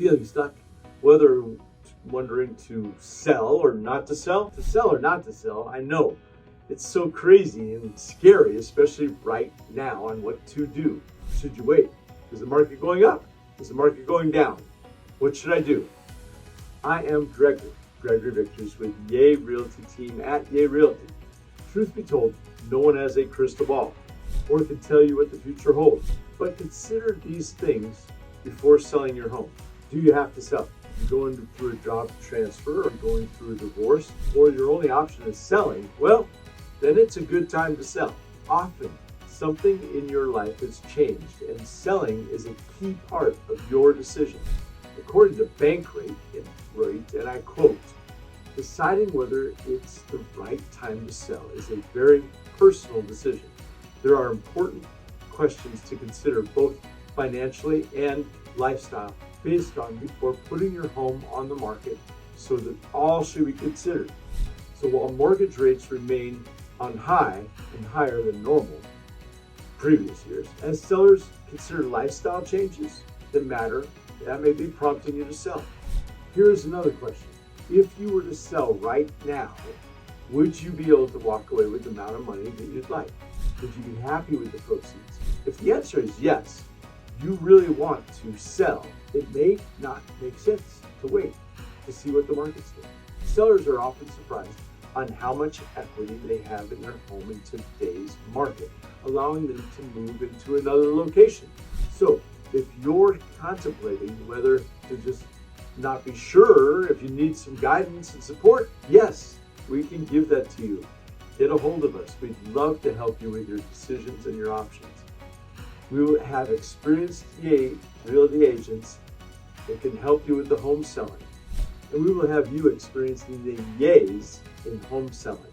Feeling stuck, whether wondering to sell or not to sell, I know it's so crazy and scary, especially right now, on what to do. Should you wait? Is the market going up? Is the market going down? What should I do? I am Gregory Victors with Yay Realty team at Yay Realty. Truth be told, no one has a crystal ball or can tell you what the future holds. But consider these things before selling your home. Do you have to sell? You're going through a job transfer, or going through a divorce, or your only option is selling, well, then it's a good time to sell. Often, something in your life has changed, and selling is a key part of your decision. According to Bankrate, and I quote, deciding whether it's the right time to sell is a very personal decision. There are important questions to consider, both financially and lifestyle, based on before putting your home on the market, so that all should be considered. So while mortgage rates remain on high and higher than normal previous years, as sellers consider lifestyle changes that may be prompting you to sell. Here's another question. If you were to sell right now, would you be able to walk away with the amount of money that you'd like? Would you be happy with the proceeds? If the answer is yes, you really want to sell, it may not make sense to wait to see what the market's doing. Sellers are often surprised on how much equity they have in their home in today's market, allowing them to move into another location. So if you're contemplating whether to just not be sure, if you need some guidance and support, yes, we can give that to you. Get a hold of us. We'd love to help you with your decisions and your options. We will have experienced Yay Realty agents that can help you with the home selling. And we will have you experiencing the yays in home selling.